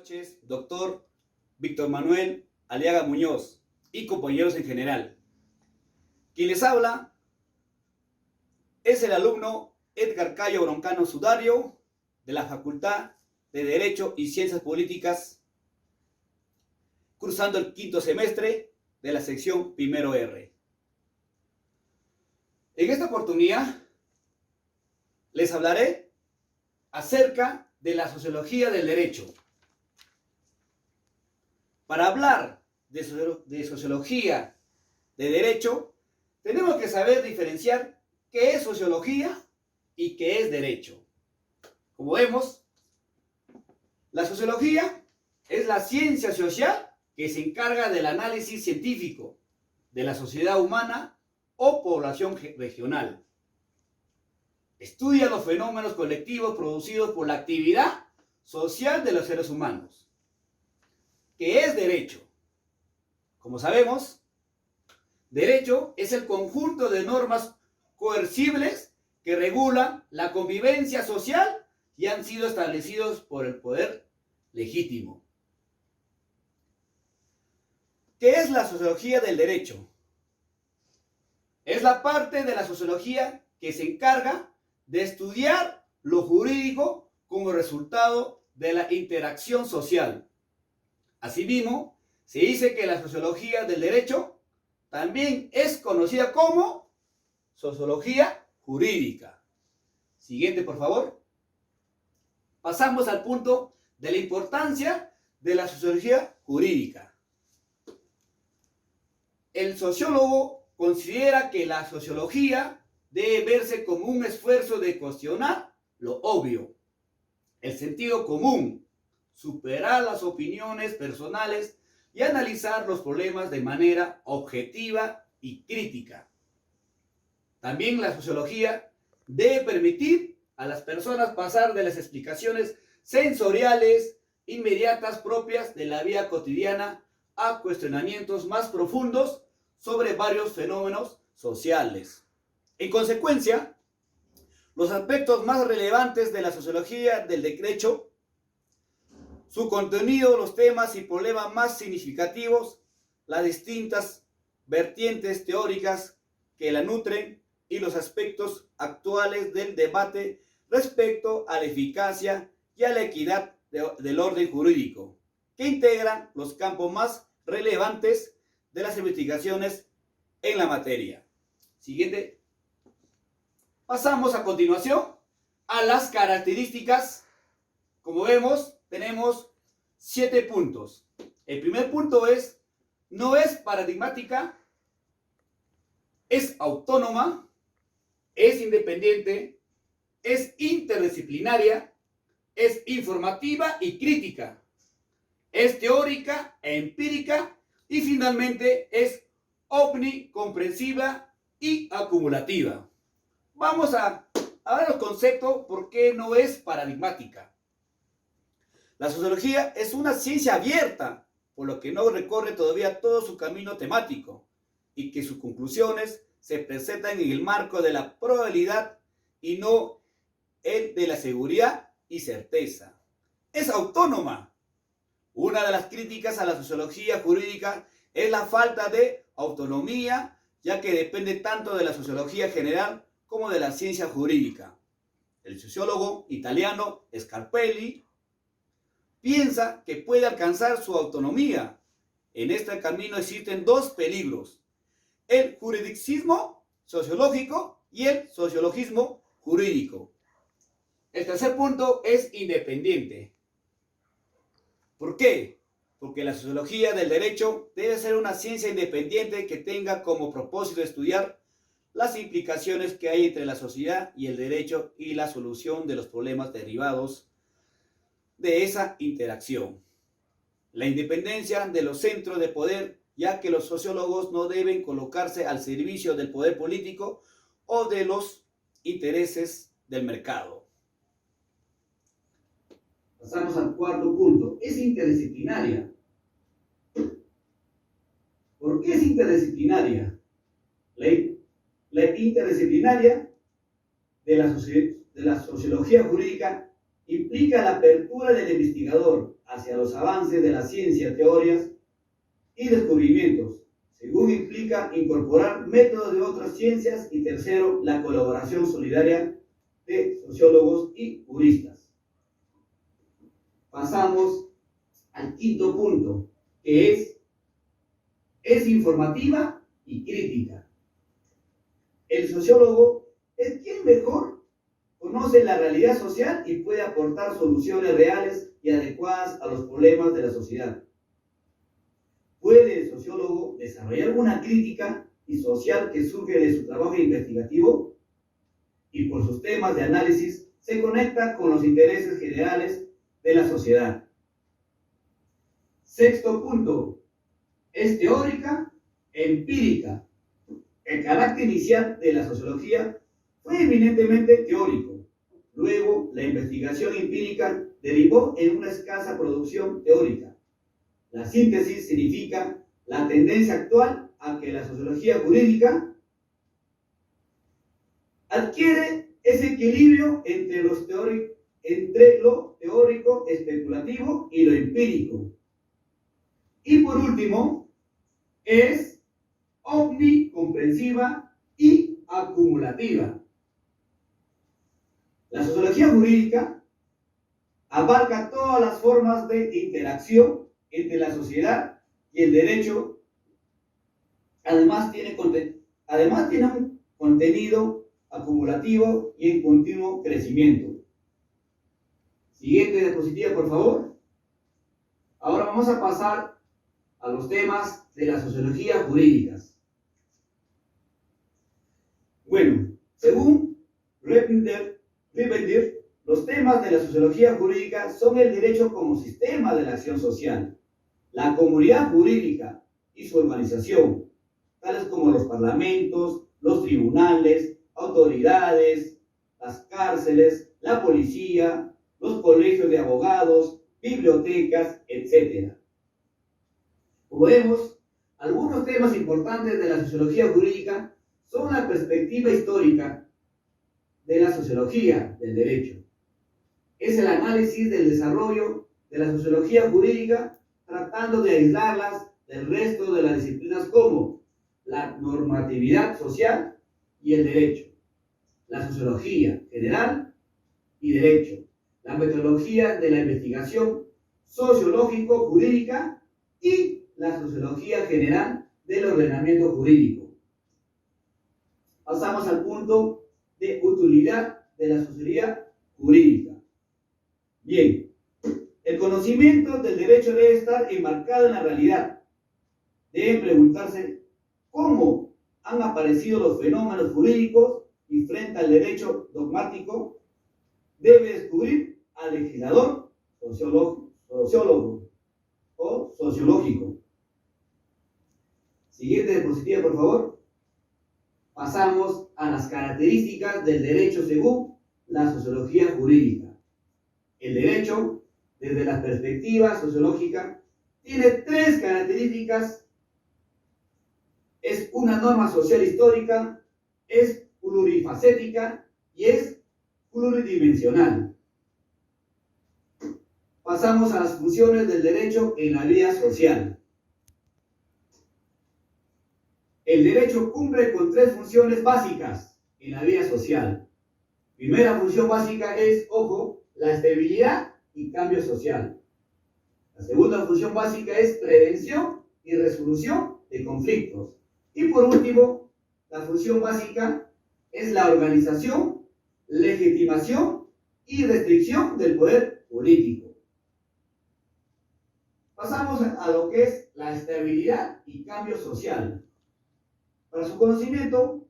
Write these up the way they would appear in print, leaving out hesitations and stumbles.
noches, doctor Víctor Manuel Aliaga Muñoz y compañeros en general. Quien les habla es el alumno Edgar Cayo Broncano Sudario de la Facultad de Derecho y Ciencias Políticas, cursando el quinto semestre de la sección Primero R. En esta oportunidad les hablaré acerca de la sociología del derecho. Para hablar de sociología de derecho, tenemos que saber diferenciar qué es sociología y qué es derecho. Como vemos, la sociología es la ciencia social que se encarga del análisis científico de la sociedad humana o población regional. Estudia los fenómenos colectivos producidos por la actividad social de los seres humanos. ¿Qué es derecho? Como sabemos, derecho es el conjunto de normas coercibles que regulan la convivencia social y han sido establecidos por el poder legítimo. ¿Qué es la sociología del derecho? Es la parte de la sociología que se encarga de estudiar lo jurídico como resultado de la interacción social. Asimismo, se dice que la sociología del derecho también es conocida como sociología jurídica. Siguiente, por favor. Pasamos al punto de la importancia de la sociología jurídica. El sociólogo considera que la sociología debe verse como un esfuerzo de cuestionar lo obvio, el sentido común, superar las opiniones personales y analizar los problemas de manera objetiva y crítica. También la sociología debe permitir a las personas pasar de las explicaciones sensoriales inmediatas propias de la vida cotidiana a cuestionamientos más profundos sobre varios fenómenos sociales. En consecuencia, los aspectos más relevantes de la sociología del derecho, su contenido, los temas y problemas más significativos, las distintas vertientes teóricas que la nutren y los aspectos actuales del debate respecto a la eficacia y a la equidad del orden jurídico, que integran los campos más relevantes de las investigaciones en la materia. Siguiente. Pasamos a continuación a las características. Como vemos, tenemos 7 puntos. El primer punto es, no es paradigmática, es autónoma, es independiente, es interdisciplinaria, es informativa y crítica, es teórica e empírica y finalmente es omnicomprensiva y acumulativa. Vamos a ver los conceptos por qué no es paradigmática. La sociología es una ciencia abierta, por lo que no recorre todavía todo su camino temático y que sus conclusiones se presentan en el marco de la probabilidad y no el de la seguridad y certeza. Es autónoma. Una de las críticas a la sociología jurídica es la falta de autonomía, ya que depende tanto de la sociología general como de la ciencia jurídica. El sociólogo italiano Scarpelli piensa que puede alcanzar su autonomía. En este camino existen 2 peligros: el juridicismo sociológico y el sociologismo jurídico. El tercer punto es independiente. ¿Por qué? Porque la sociología del derecho debe ser una ciencia independiente que tenga como propósito estudiar las implicaciones que hay entre la sociedad y el derecho y la solución de los problemas derivados de esa interacción. La independencia de los centros de poder, ya que los sociólogos no deben colocarse al servicio del poder político o de los intereses del mercado. Pasamos al cuarto punto. Es interdisciplinaria. ¿Por qué es interdisciplinaria? La interdisciplinaria de la sociología jurídica implica la apertura del investigador hacia los avances de la ciencia, teorías y descubrimientos. Segundo, implica incorporar métodos de otras ciencias. Y tercero, la colaboración solidaria de sociólogos y juristas. Pasamos al quinto punto, que es informativa y crítica. El sociólogo es quien mejor conoce la realidad social y puede aportar soluciones reales y adecuadas a los problemas de la sociedad. ¿Puede el sociólogo desarrollar una crítica y social que surge de su trabajo investigativo? Y por sus temas de análisis se conecta con los intereses generales de la sociedad. Sexto punto, es teórica e empírica. El carácter inicial de la sociología fue eminentemente teórico. Luego, la investigación empírica derivó en una escasa producción teórica. La síntesis significa la tendencia actual a que la sociología jurídica adquiere ese equilibrio entre lo teórico especulativo y lo empírico. Y por último, es omnicomprensiva y acumulativa. La sociología jurídica abarca todas las formas de interacción entre la sociedad y el derecho. Además tiene un contenido acumulativo y en continuo crecimiento. Siguiente diapositiva, por favor. Ahora vamos a pasar a los temas de la sociología jurídica. Bueno, según Rivender, los temas de la sociología jurídica son el derecho como sistema de la acción social, la comunidad jurídica y su organización, tales como los parlamentos, los tribunales, autoridades, las cárceles, la policía, los colegios de abogados, bibliotecas, etc. Como vemos, algunos temas importantes de la sociología jurídica son la perspectiva histórica de la sociología del derecho. Es el análisis del desarrollo de la sociología jurídica, tratando de aislarlas del resto de las disciplinas como la normatividad social y el derecho, la sociología general y derecho, la metodología de la investigación sociológico-jurídica y la sociología general del ordenamiento jurídico. Pasamos al punto de utilidad de la sociología jurídica. Bien, el conocimiento del derecho debe estar enmarcado en la realidad. Deben preguntarse cómo han aparecido los fenómenos jurídicos y frente al derecho dogmático debe descubrir al legislador sociólogo o sociológico. Siguiente diapositiva, por favor. Pasamos a las características del derecho según la sociología jurídica. El derecho, desde la perspectiva sociológica, tiene tres características. Es una norma social histórica, es plurifacética y es pluridimensional. Pasamos a las funciones del derecho en la vida social. El derecho cumple con tres funciones básicas en la vida social. Primera función básica es, ojo, la estabilidad y cambio social. La segunda función básica es prevención y resolución de conflictos. Y por último, la función básica es la organización, legitimación y restricción del poder político. Pasamos a lo que es la estabilidad y cambio social. Para su conocimiento,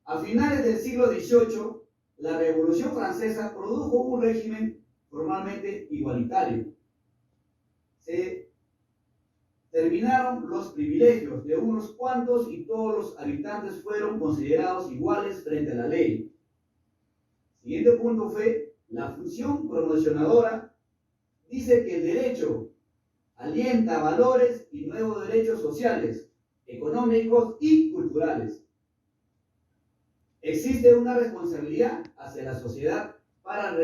a finales del siglo XVIII, la Revolución Francesa produjo un régimen formalmente igualitario. Se terminaron los privilegios de unos cuantos y todos los habitantes fueron considerados iguales frente a la ley. Siguiente punto fue la función promocionadora. Dice que el derecho alienta valores y nuevos derechos sociales, económicos y culturales. Existe una responsabilidad hacia la sociedad para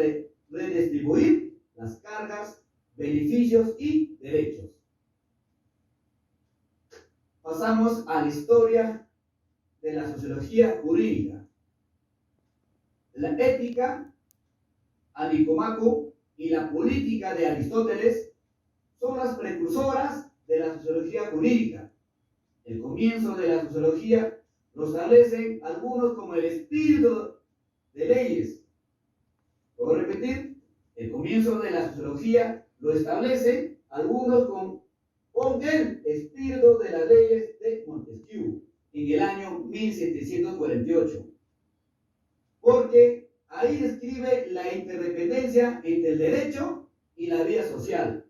redistribuir las cargas, beneficios y derechos. Pasamos a la historia de la sociología jurídica. La ética, a Nicomaco, y la política de Aristóteles son las precursoras de la sociología jurídica. El comienzo de la sociología lo establecen algunos como el espíritu de leyes. ¿Puedo repetir? El comienzo de la sociología lo establecen algunos con el espíritu de las leyes de Montesquieu en el año 1748. Porque ahí describe la interdependencia entre el derecho y la vida social,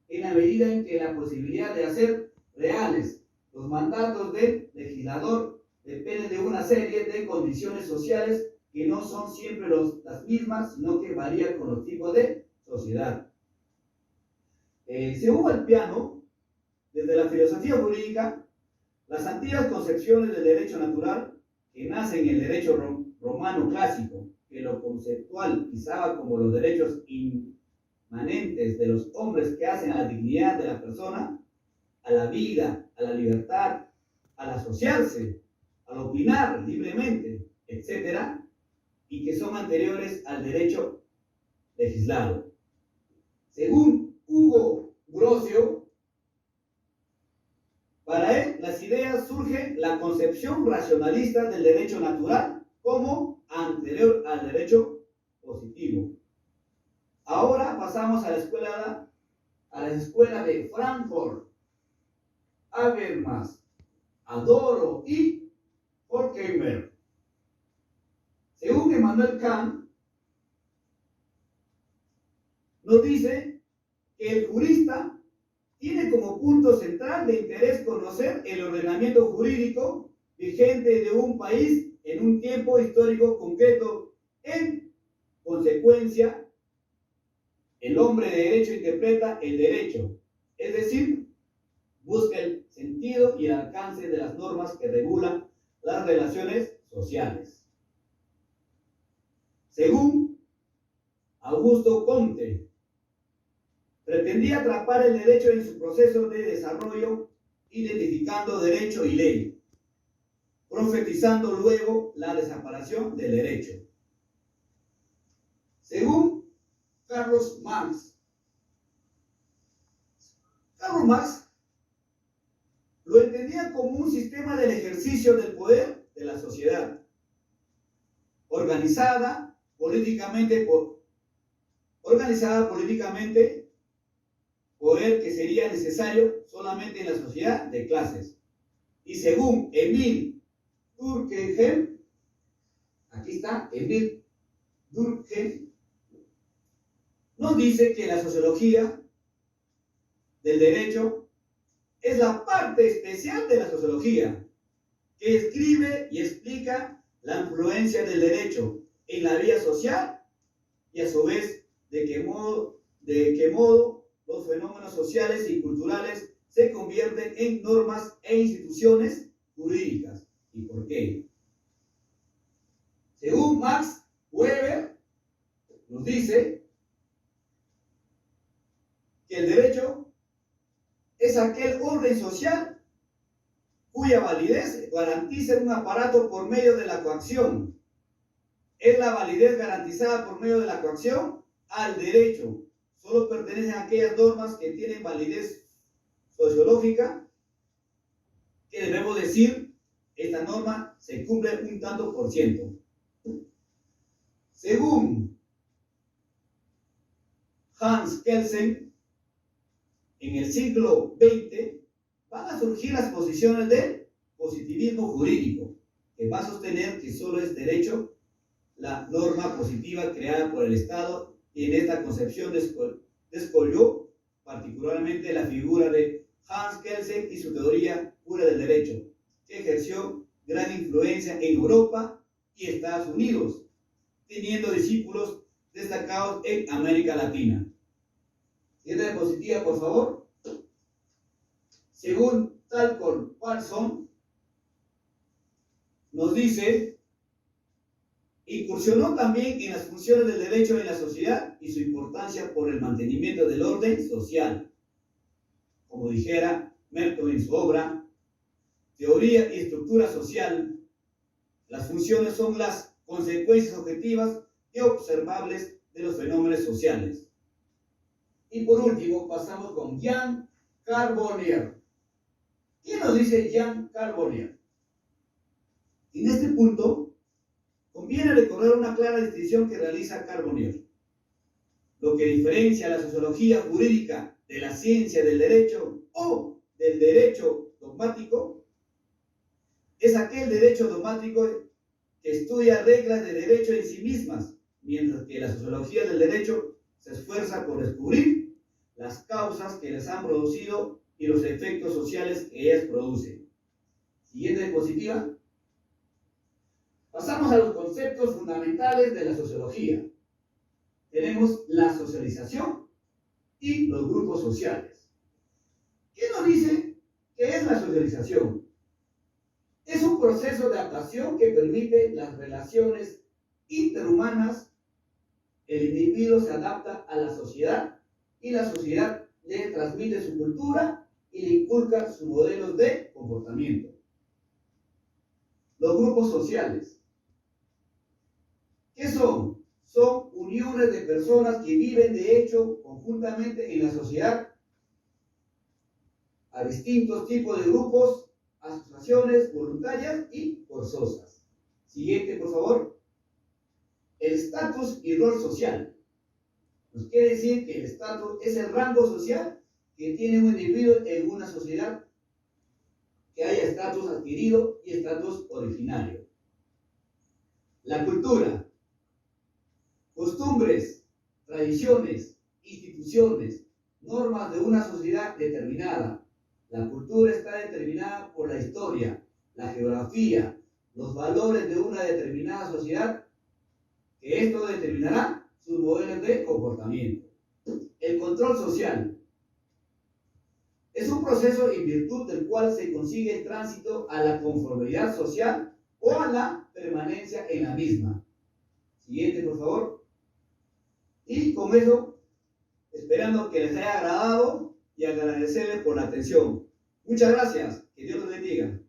en la medida en que la posibilidad de hacer reales los mandatos del legislador depende de una serie de condiciones sociales que no son siempre las mismas, sino que varían con los tipos de sociedad. Según Alpiano, desde la filosofía jurídica, las antiguas concepciones del derecho natural, que nacen en el derecho romano clásico, que lo conceptualizaba como los derechos inmanentes de los hombres que hacen a la dignidad de la persona, a la vida, a la libertad, al asociarse, al opinar libremente, etc., y que son anteriores al derecho legislado. Según Hugo Grocio, para él las ideas surge la concepción racionalista del derecho natural como anterior al derecho positivo. Ahora pasamos a la escuela de Frankfurt, Habermas, Adorno y Horkheimer. Según Immanuel Kant, nos dice que el jurista tiene como punto central de interés conocer el ordenamiento jurídico vigente de un país en un tiempo histórico concreto. En consecuencia, el hombre de derecho interpreta el derecho, es decir, busca el sentido y el alcance de las normas que regulan las relaciones sociales. Según Augusto Comte, pretendía atrapar el derecho en su proceso de desarrollo, identificando derecho y ley, profetizando luego la desaparición del derecho. Según Karl Marx lo entendía como un sistema del ejercicio del poder de la sociedad, organizada políticamente, poder que sería necesario solamente en la sociedad de clases. Y según Emile Durkheim, aquí está, Emile Durkheim, nos dice que la sociología del derecho es la parte especial de la sociología, que escribe y explica la influencia del derecho en la vida social y a su vez de qué modo los fenómenos sociales y culturales se convierten en normas e instituciones jurídicas. ¿Y por qué? Según Max Weber, nos dice que el derecho es aquel orden social cuya validez garantiza un aparato por medio de la coacción. Es la validez garantizada por medio de la coacción al derecho. Solo pertenecen a aquellas normas que tienen validez sociológica, que debemos decir, esta norma se cumple un tanto por ciento. Según Hans Kelsen, en el siglo XX van a surgir las posiciones del positivismo jurídico, que va a sostener que solo es derecho la norma positiva creada por el Estado, y en esta concepción descolló particularmente la figura de Hans Kelsen y su teoría pura del derecho, que ejerció gran influencia en Europa y Estados Unidos, teniendo discípulos destacados en América Latina. Siguiente diapositiva, por favor. Según Talcott Parsons, nos dice Incursionó también en las funciones del derecho en la sociedad y su importancia por el mantenimiento del orden social. Como dijera Merton en su obra, Teoría y estructura social, las funciones son las consecuencias objetivas y observables de los fenómenos sociales. Y por último, pasamos con Jean Carbonnier. ¿Qué nos dice Jean Carbonnier? En este punto, conviene recordar una clara distinción que realiza Carbonnier. Lo que diferencia la sociología jurídica de la ciencia del derecho o del derecho dogmático es aquel derecho dogmático que estudia reglas de derecho en sí mismas, mientras que la sociología del derecho se esfuerza por descubrir las causas que les han producido y los efectos sociales que ellas producen. Siguiente diapositiva. Pasamos a los conceptos fundamentales de la sociología. Tenemos la socialización y los grupos sociales. ¿Qué nos dice qué es la socialización? Es un proceso de adaptación que permite las relaciones interhumanas. El individuo se adapta a la sociedad y la sociedad le transmite su cultura y le inculca sus modelos de comportamiento. Los grupos sociales. ¿Qué son? Son uniones de personas que viven de hecho conjuntamente en la sociedad a distintos tipos de grupos, asociaciones voluntarias y forzosas. Siguiente, por favor. El estatus y rol social. Nos quiere decir que el estatus es el rango social que tiene un individuo en una sociedad, que haya estatus adquirido y estatus originario. La cultura. Costumbres, tradiciones, instituciones, normas de una sociedad determinada. La cultura está determinada por la historia, la geografía, los valores de una determinada sociedad, que esto determinará sus modelos de comportamiento. El control social es un proceso en virtud del cual se consigue el tránsito a la conformidad social o a la permanencia en la misma. Siguiente, por favor. Y con eso, esperando que les haya agradado y agradecerles por la atención. Muchas gracias. Que Dios los bendiga.